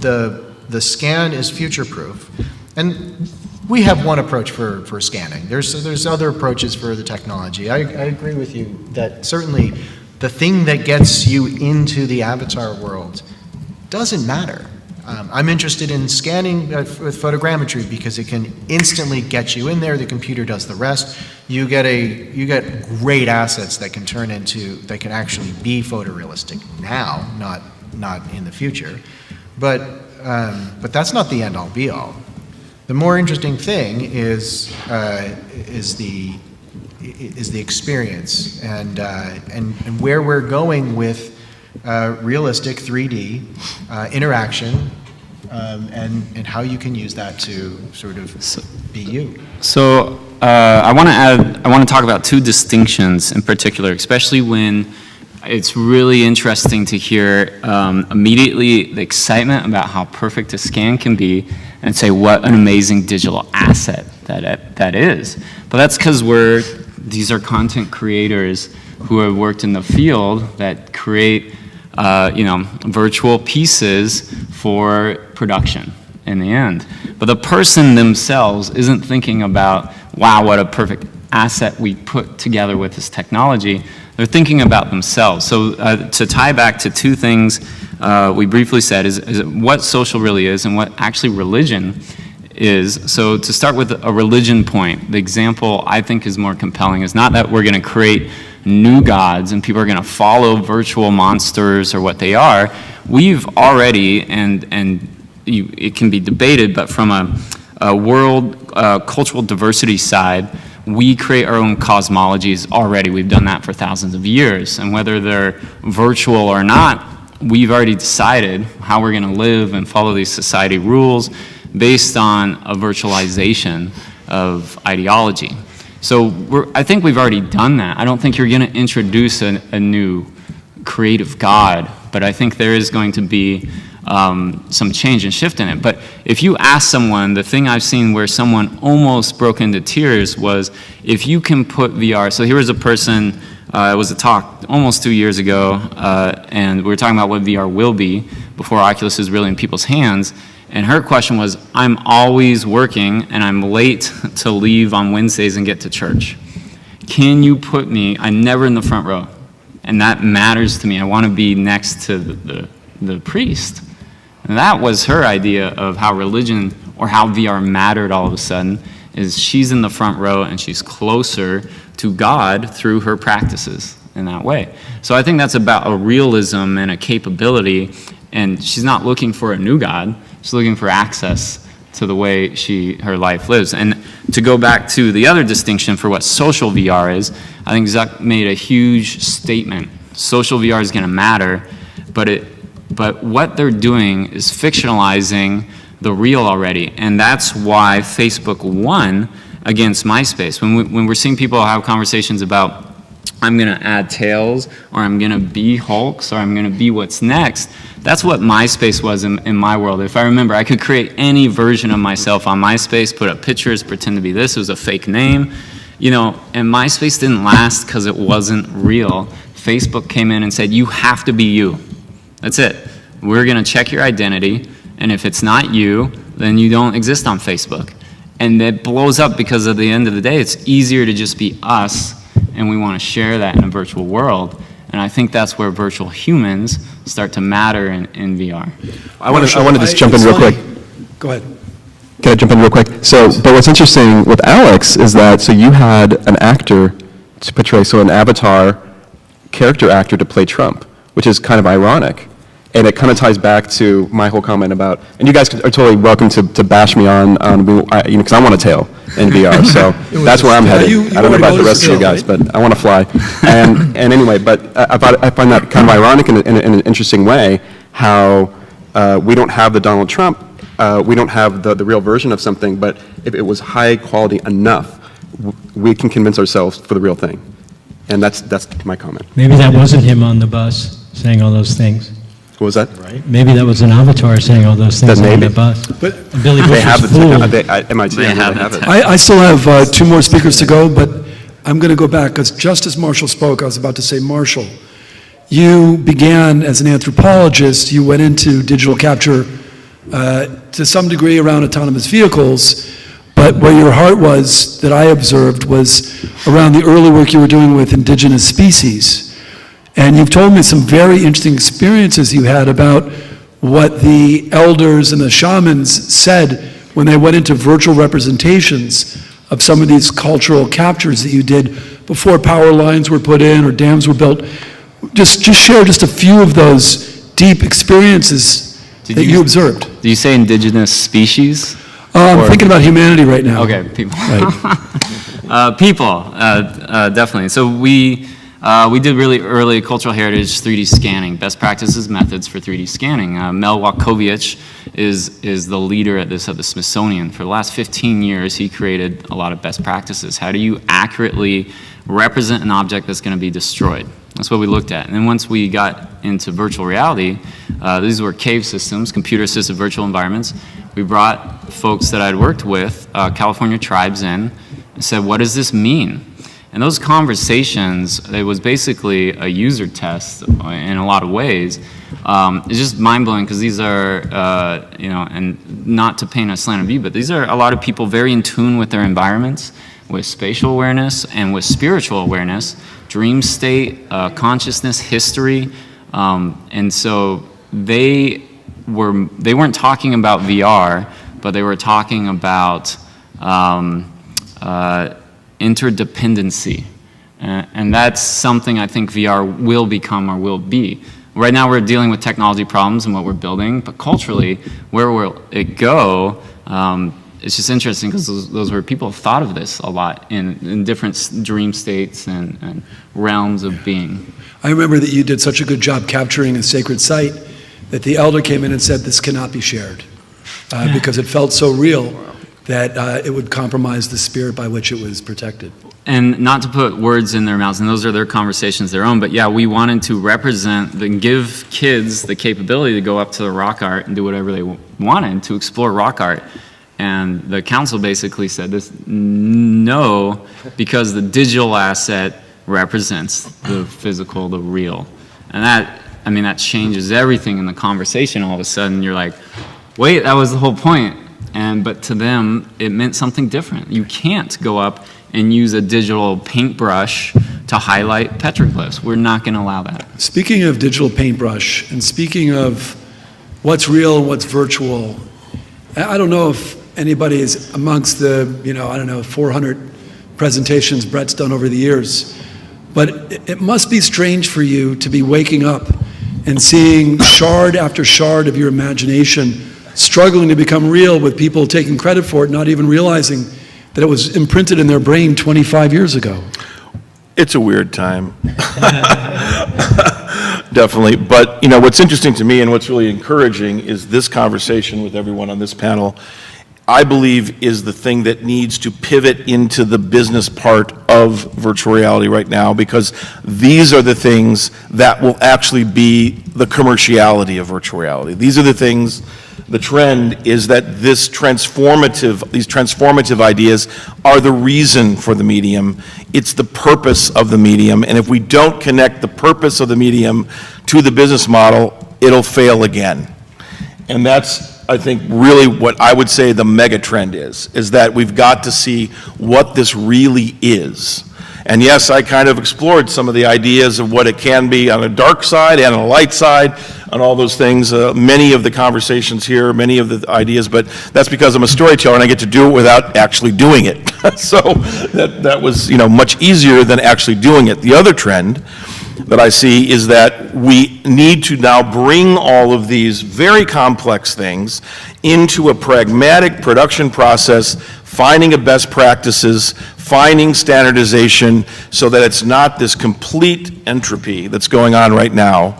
the scan is future-proof. And we have one approach for scanning. There's other approaches for the technology. I agree with you that certainly the thing that gets you into the avatar world doesn't matter. I'm interested in scanning with photogrammetry because it can instantly get you in there. The computer does the rest. You get great assets that can actually be photorealistic now, not in the future. But that's not the end all be all. The more interesting thing is the experience and where we're going with realistic 3D interaction and how you can use that to sort of be you. So I want to talk about two distinctions in particular, especially when it's really interesting to hear immediately the excitement about how perfect a scan can be and say what an amazing digital asset that is. But that's because these are content creators who have worked in the field that create virtual pieces for production in the end. But the person themselves isn't thinking about, wow, what a perfect asset we put together with this technology. They're thinking about themselves. So to tie back to two things we briefly said is what social really is and what actually religion is. So to start with a religion point, the example I think is more compelling is not that we're going to create new gods and people are going to follow virtual monsters or what they are. We've already, it can be debated, but from a world cultural diversity side, we create our own cosmologies already. We've done that for thousands of years. And whether they're virtual or not, we've already decided how we're going to live and follow these society rules based on a virtualization of ideology. So I think we've already done that. I don't think you're going to introduce a new creative God, but I think there is going to be some change and shift in it. But if you ask someone, the thing I've seen where someone almost broke into tears was if you can put VR. So here was a person, it was a talk almost 2 years ago, and we were talking about what VR will be before Oculus is really in people's hands. And her question was, I'm always working and I'm late to leave on Wednesdays and get to church. Can you put me, I'm never in the front row. And that matters to me. I want to be next to the priest. And that was her idea of how religion or how VR mattered all of a sudden, is she's in the front row and she's closer to God through her practices in that way. So I think that's about a realism and a capability, and she's not looking for a new God, she's looking for access to the way her life lives. And to go back to the other distinction for what social VR is, I think Zuck made a huge statement. Social VR is going to matter, but what they're doing is fictionalizing the real already, and that's why Facebook won against MySpace. When we're seeing people have conversations about, I'm going to add tails, or I'm going to be Hulks, or I'm going to be what's next, that's what MySpace was in my world. If I remember, I could create any version of myself on MySpace, put up pictures, pretend to be this. It was a fake name, you know, and MySpace didn't last because it wasn't real. Facebook came in and said, you have to be you. That's it. We're going to check your identity, and if it's not you, then you don't exist on Facebook. And it blows up because at the end of the day, it's easier to just be us, and we want to share that in a virtual world. And I think that's where virtual humans start to matter in VR. I want to just jump in real quick. Go ahead. Can I jump in real quick? So, but what's interesting with Alex is that, so you had an actor to portray, so an avatar character actor to play Trump, which is kind of ironic. And it kind of ties back to my whole comment about, and you guys are totally welcome to bash me on because I want a tail in VR, so that's where I'm headed. I don't know about the rest of you guys, but I want to fly. And anyway, but I find that kind of ironic in an interesting way, how we don't have the Donald Trump, we don't have the real version of something, but if it was high quality enough, we can convince ourselves for the real thing. And that's my comment. Maybe that wasn't him on the bus saying all those things. What was that? Right. Maybe that was an avatar saying all those things on the bus. But And Billy Bush They have was the fooled. MIT, They have have the it. I still have 2 more speakers to go, but I'm going to go back, because just as Marshall spoke, I was about to say, Marshall, you began as an anthropologist, you went into digital capture to some degree around autonomous vehicles, but where your heart was, that I observed, was around the early work you were doing with indigenous species. And you've told me some very interesting experiences you had about what the elders and the shamans said when they went into virtual representations of some of these cultural captures that you did before power lines were put in or dams were built. Just share just a few of those deep experiences that you observed. Do you say indigenous species? I'm thinking about humanity right now. Okay, people. Right. People, definitely. So we did really early cultural heritage 3D scanning, best practices methods for 3D scanning. Mel Wachowicz is the leader at the Smithsonian. For the last 15 years, he created a lot of best practices. How do you accurately represent an object that's going to be destroyed? That's what we looked at. And then once we got into virtual reality, these were cave systems, computer-assisted virtual environments. We brought folks that I'd worked with, California tribes in, and said, what does this mean? And those conversations, it was basically a user test in a lot of ways. It's just mind-blowing because these are, and not to paint a slanted view, but these are a lot of people very in tune with their environments, with spatial awareness and with spiritual awareness, dream state, consciousness, history. And so they weren't talking about VR, but they were talking about interdependency. And that's something I think VR will become or will be. Right now we're dealing with technology problems and what we're building, but culturally, where will it go? It's just interesting because those were people have thought of this a lot in different dream states and realms of being. I remember that you did such a good job capturing a sacred site that the elder came in and said, this cannot be shared because it felt so real. that it would compromise the spirit by which it was protected. And not to put words in their mouths, and those are their conversations, their own, but yeah, we wanted to represent and give kids the capability to go up to the rock art and do whatever they wanted to explore rock art. And the council basically said this, no, because the digital asset represents the physical, the real. And that changes everything in the conversation. All of a sudden, you're like, wait, that was the whole point. But to them, it meant something different. You can't go up and use a digital paintbrush to highlight petroglyphs. We're not going to allow that. Speaking of digital paintbrush, and speaking of what's real and what's virtual, I don't know if anybody is amongst the, 400 presentations Brett's done over the years, but it must be strange for you to be waking up and seeing shard after shard of your imagination struggling to become real, with people taking credit for it, not even realizing that it was imprinted in their brain 25 years ago. It's a weird time. Definitely. But, what's interesting to me and what's really encouraging is this conversation with everyone on this panel, I believe, is the thing that needs to pivot into the business part of virtual reality right now, because these are the things that will actually be the commerciality of virtual reality. These are the things. The trend is that these transformative ideas are the reason for the medium. It's the purpose of the medium. And if we don't connect the purpose of the medium to the business model, it'll fail again. And that's, I think, really what I would say the mega trend is that we've got to see what this really is. And yes, I kind of explored some of the ideas of what it can be on a dark side and on a light side, and all those things. Many of the conversations here, many of the ideas, but that's because I'm a storyteller and I get to do it without actually doing it. So that was, much easier than actually doing it. The other trend that I see is that we need to now bring all of these very complex things into a pragmatic production process, finding a best practices, finding standardization, so that it's not this complete entropy that's going on right now,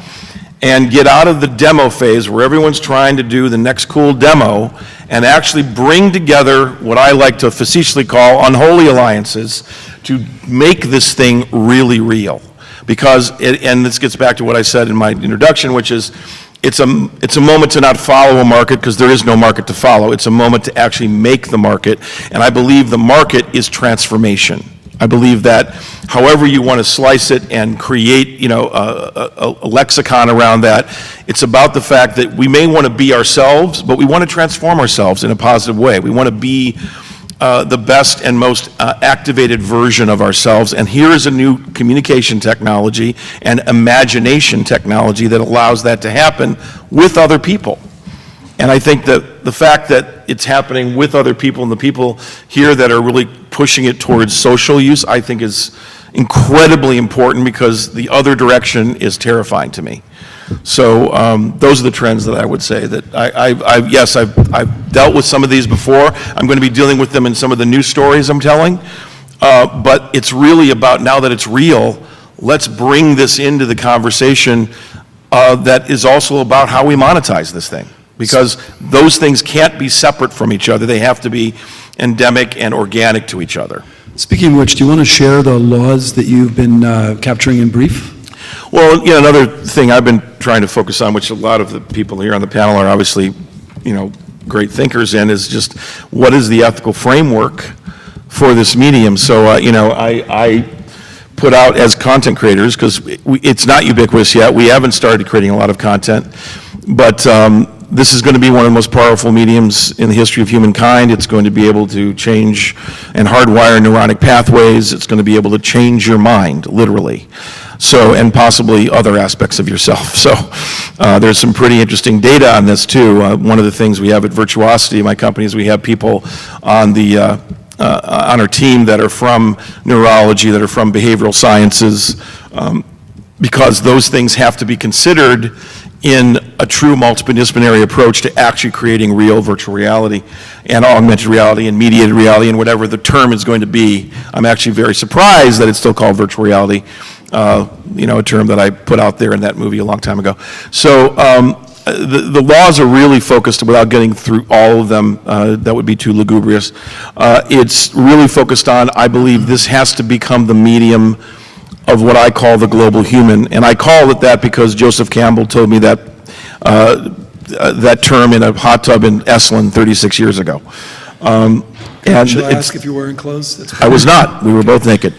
and get out of the demo phase where everyone's trying to do the next cool demo and actually bring together what I like to facetiously call unholy alliances to make this thing really real. Because, and this gets back to what I said in my introduction, which is, it's a moment to not follow a market, because there is no market to follow. It's a moment to actually make the market, and I believe the market is transformation. I believe that however you want to slice it and create, a lexicon around that, it's about the fact that we may want to be ourselves, but we want to transform ourselves in a positive way. We want to be the best and most activated version of ourselves. And here is a new communication technology and imagination technology that allows that to happen with other people. And I think that the fact that it's happening with other people, and the people here that are really pushing it towards social use, I think is incredibly important, because the other direction is terrifying to me. So those are the trends that I would say that I've dealt with some of these before. I'm going to be dealing with them in some of the new stories I'm telling. But it's really about, now that it's real, let's bring this into the conversation that is also about how we monetize this thing. Because those things can't be separate from each other. They have to be endemic and organic to each other. Speaking of which, do you want to share the laws that you've been capturing in brief? Well, another thing I've been trying to focus on, which a lot of the people here on the panel are obviously, great thinkers in, is just what is the ethical framework for this medium. So, I put out as content creators, because it's not ubiquitous yet. We haven't started creating a lot of content, but this is going to be one of the most powerful mediums in the history of humankind. It's going to be able to change and hardwire neuronic pathways. It's going to be able to change your mind, literally. So, and possibly other aspects of yourself. So there's some pretty interesting data on this too. One of the things we have at Virtuosity, my company, is we have people on on our team that are from neurology, that are from behavioral sciences, because those things have to be considered in a true multidisciplinary approach to actually creating real virtual reality and augmented reality and mediated reality and whatever the term is going to be. I'm actually very surprised that it's still called virtual reality, a term that I put out there in that movie a long time ago. So the laws are really focused, without getting through all of them, that would be too lugubrious. It's really focused on, I believe this has to become the medium of what I call the global human. And I call it that because Joseph Campbell told me that, that term in a hot tub in Esalen 36 years ago. And Should I it's- ask if you're wearing clothes? That's I was not. We were both naked.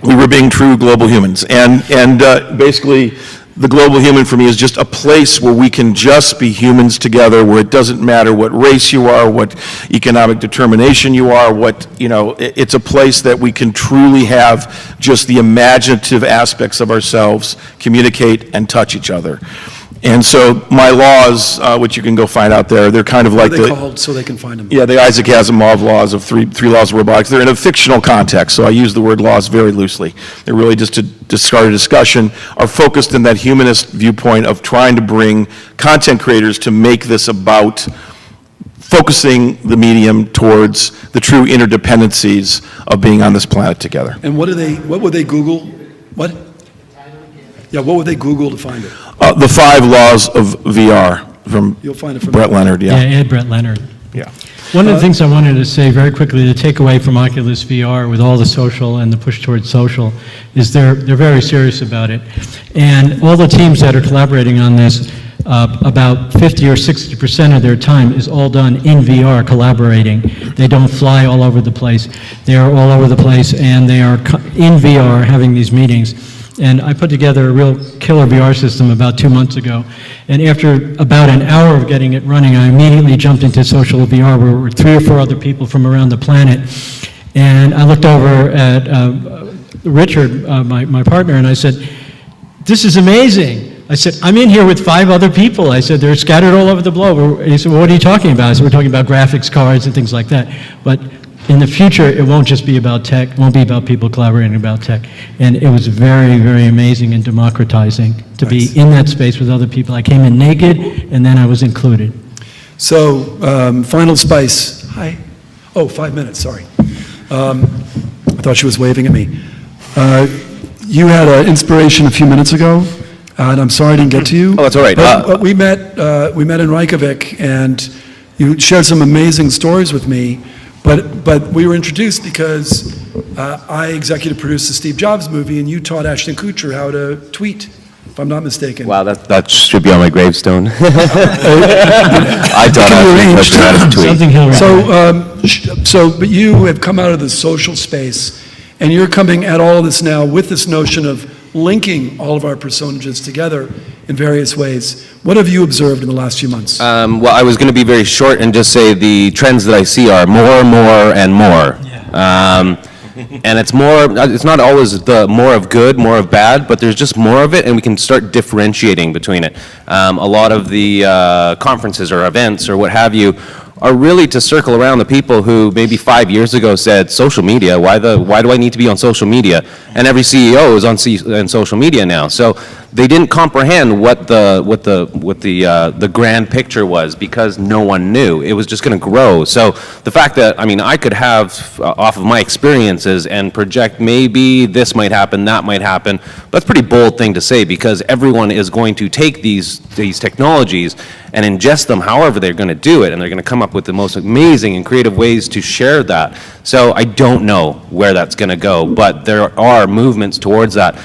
We were being true global humans. And basically, the global human for me is just a place where we can just be humans together, where it doesn't matter what race you are, what economic determination you are, it's a place that we can truly have just the imaginative aspects of ourselves, communicate and touch each other. And so my laws, which you can go find out there, they're kind of like what are they called so they can find them? yeah, the Isaac Asimov laws of three laws of robotics. They're in a fictional context, so I use the word laws very loosely. They're really just to start a discussion, are focused in that humanist viewpoint of trying to bring content creators to make this about focusing the medium towards the true interdependencies of being on this planet together. And what would they Google? What? Yeah, what would they Google to find it? The 5 laws of VR from You'll find it from Brett Leonard, Yeah, Ed Brett Leonard. Yeah. One of the things I wanted to say very quickly to take away from Oculus VR with all the social and the push towards social is they're very serious about it. And all the teams that are collaborating on this, about 50 or 60% of their time is all done in VR collaborating. They don't fly all over the place. They are all over the place and they are in VR having these meetings. And I put together a real killer VR system about 2 months ago. And after about an hour of getting it running, I immediately jumped into social VR where there were 3 or 4 other people from around the planet. And I looked over at Richard, my partner, and I said, "This is amazing." I said, "I'm in here with 5 other people." I said, "They're scattered all over the globe." And he said, "Well, what are you talking about?" I said, "We're talking about graphics cards and things like that." But in the future, it won't just be about tech, it won't be about people collaborating about tech. And it was very, very amazing and democratizing to be in that space with other people. I came in naked, and then I was included. So, final spice. Hi. Oh, 5 minutes, sorry. I thought she was waving at me. You had an inspiration a few minutes ago, and I'm sorry I didn't get to you. Oh, that's all right. But we met in Reykjavik, and you shared some amazing stories with me. But we were introduced because I executive produced the Steve Jobs movie, and you taught Ashton Kutcher how to tweet, if I'm not mistaken. Wow, that should be on my gravestone. I taught Ashton Kutcher how to tweet. Something he'll remember. But you have come out of the social space, and you're coming at all of this now with this notion of linking all of our personages together in various ways. What have you observed in the last few months? Well, I was going to be very short and just say the trends that I see are more, more, and more. And it's not always the more of good, more of bad, but there's just more of it, and we can start differentiating between it. A lot of the conferences or events or what have you are really to circle around the people who maybe 5 years ago said, social media, why do I need to be on social media? And every CEO is on social media now. So they didn't comprehend what the grand picture was because no one knew. It was just going to grow. So the fact that, I could have off of my experiences and project maybe this might happen, that might happen. That's a pretty bold thing to say because everyone is going to take these technologies and ingest them however they're going to do it, and they're going to come up with the most amazing and creative ways to share that. So I don't know where that's going to go, but there are movements towards that.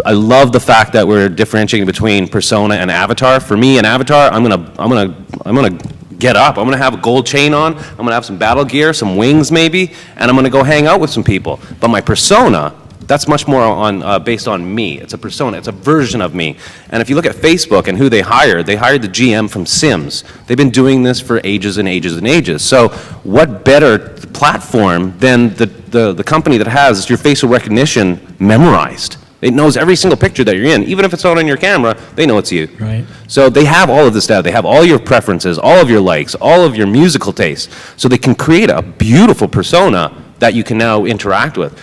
I love the fact that we're differentiating between persona and avatar. For me, an avatar, I'm gonna get up. I'm gonna have a gold chain on. I'm gonna have some battle gear, some wings maybe, and I'm gonna go hang out with some people. But my persona, that's much more based on me. It's a persona. It's a version of me. And if you look at Facebook and who they hired the GM from Sims. They've been doing this for ages and ages and ages. So what better platform than the company that has your facial recognition memorized? It knows every single picture that you're in. Even if it's not on your camera, they know it's you. Right. So they have all of this data. They have all your preferences, all of your likes, all of your musical tastes. So they can create a beautiful persona that you can now interact with.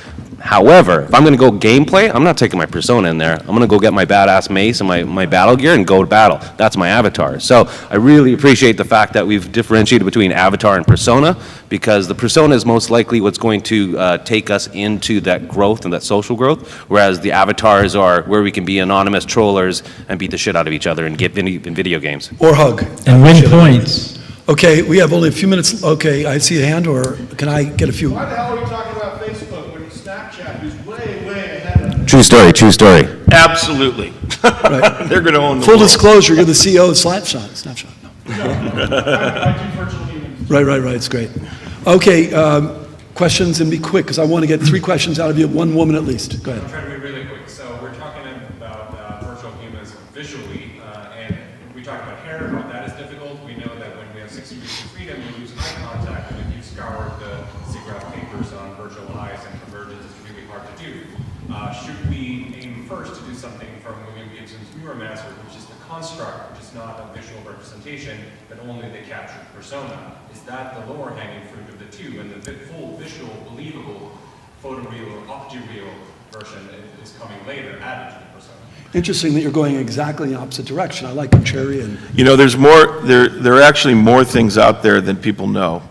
However, if I'm going to go gameplay, I'm not taking my persona in there. I'm going to go get my badass mace and my battle gear and go to battle. That's my avatar. So I really appreciate the fact that we've differentiated between avatar and persona, because the persona is most likely what's going to take us into that growth and that social growth, whereas the avatars are where we can be anonymous trollers and beat the shit out of each other and get in video games. Or hug. And win points. Okay, we have only a few minutes. Okay, I see a hand, or can I get a few? Why the hell are we talking about Facebook when Snapchat is way ahead of True story, true story. Absolutely. They're going to own the Full world. disclosure, you're the CEO of Snapshot. No. I do virtual humans. Right, it's great. Okay, questions, and be quick, because I want to get 3 questions out of you, 1 woman at least. Go ahead. I'll try to be really quick. So we're talking about virtual humans visually, and we talked about hair, how that is difficult. We know that when we have 6 degrees of freedom, we use eye contact, and if you scoured the SIGGRAPH papers on virtual eyes and convergence, it's really hard to do. Should we aim first to do something from William Gibson's Neuromancer, which is the construct, which is not a visual representation, but only the captured persona? Is that the lower hanging fruit of the two, and the full visual, believable, photoreal or opti-real version is coming later, added to the persona? Interesting that you're going exactly in the opposite direction. I like it, Cherry. And You know, there's more, there are actually more things out there than people know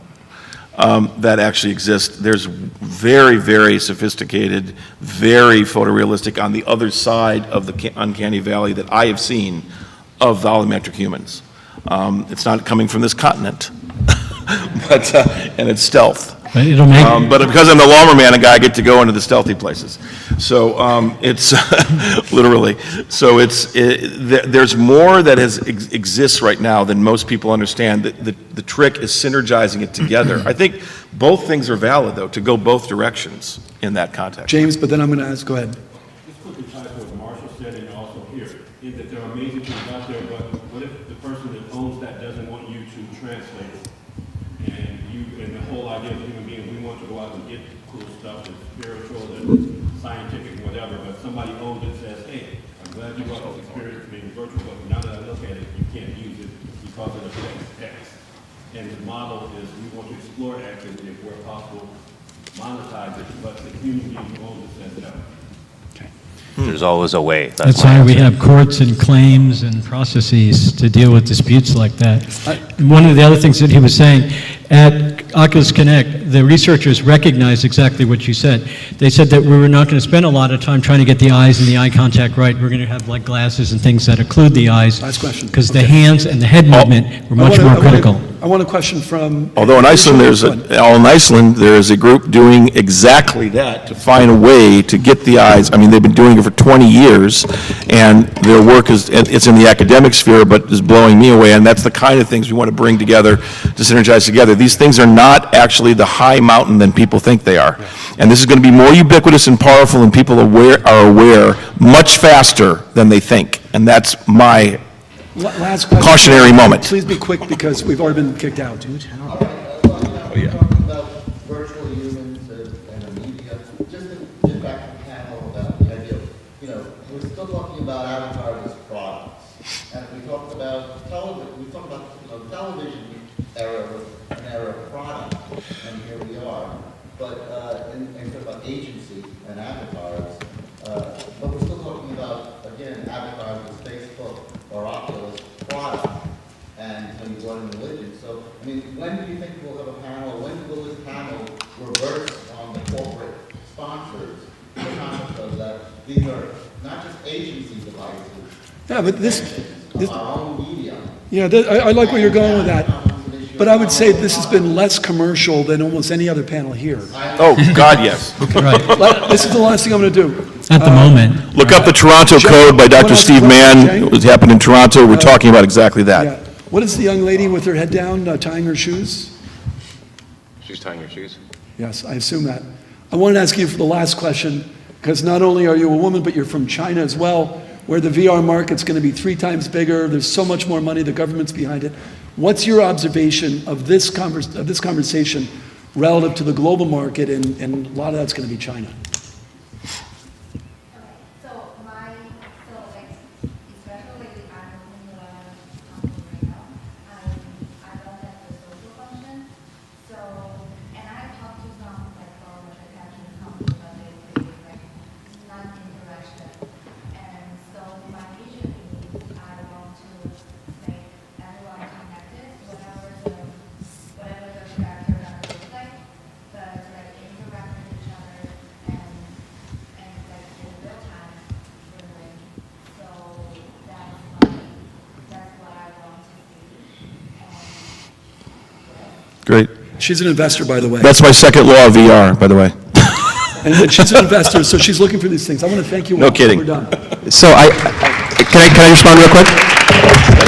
that actually exist. There's very, very sophisticated, very photorealistic on the other side of the uncanny valley that I have seen of volumetric humans. It's not coming from this continent, but, and it's stealth. But it'll make But because I'm the Lomerman guy, I get to go into the stealthy places. So it's literally. So there's more that exists right now than most people understand. The trick is synergizing it together. I think both things are valid, though, to go both directions in that context. James, but then I'm going to ask, go ahead. This quickly ties to what Marshall said and also here, is that there are amazing things out there, but what if the person that owns that doesn't want you to translate it? And the whole idea of human beings, we want to go out and get cool stuff that's spiritual, that's scientific, whatever, but somebody owns it and says, hey, I'm glad you brought this experience being virtual, but now that I look at it, you can't use it because it affects X. And the model is we want to explore X and if where possible, monetize it, but the human being who owns it says no. There's always a way. That's my why we answer. have courts and claims and processes to deal with disputes like that. And one of the other things that he was saying, at Oculus Connect, the researchers recognized exactly what you said. They said that we were not going to spend a lot of time trying to get the eyes and the eye contact right. We're going to have like glasses and things that occlude the eyes. Last question. Because the hands and the head movement were much more critical. I want a question from... Although in Iceland, there is a group doing exactly that to find a way to get the eyes. I mean, they've been doing it for 20 years, and their work it's in the academic sphere, but is blowing me away. And that's the kind of things we want to bring together to synergize together. These things are not actually the high mountain than people think they are, and this is going to be more ubiquitous and powerful, and people are aware much faster than they think. And that's my Last question. cautionary moment. Please be quick, because we've already been kicked out. Talking about virtual humans and the media, just to get back to the panel about the idea of, we're still talking about avatars as products. And we talked about television era was an era of product, and here we are. But, and talk about agency and avatars, but we're still talking about, again, avatars with Facebook or Oculus product. And when you brought in religion. So, I mean, when do you think we'll have a panel, when will this panel reverse on the corporate sponsors, the concept of that these are not just agency devices, Yeah, but this of our own media. yeah, I like where you're going with that. But I would say this has been less commercial than almost any other panel here. Oh, God, yes. Right, This is the last thing I'm going to do. at the moment. Look up the Toronto Code by Dr. Steve Mann. It was happened in Toronto. We're talking about exactly Yeah. that. What is the young lady with her head down, tying her shoes? She's tying her shoes. Yes, I assume that. I wanted to ask you for the last question, because not only are you a woman, but you're from China as well, where the VR market's going to be 3 times bigger. There's so much more money. The government's behind it. What's your observation of this conversation relative to the global market, and a lot of that's going to be China? Great. She's an investor, by the way. That's my second law of VR, by the way. And she's an investor, so she's looking for these things. I want to thank you all. No kidding. We're done. So can I respond real quick?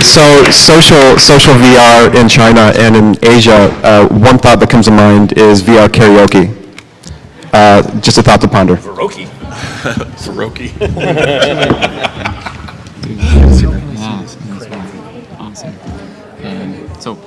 So social VR in China and in Asia, one thought that comes to mind is VR karaoke. Just a thought to ponder. Karaoke. Karaoke. Awesome. So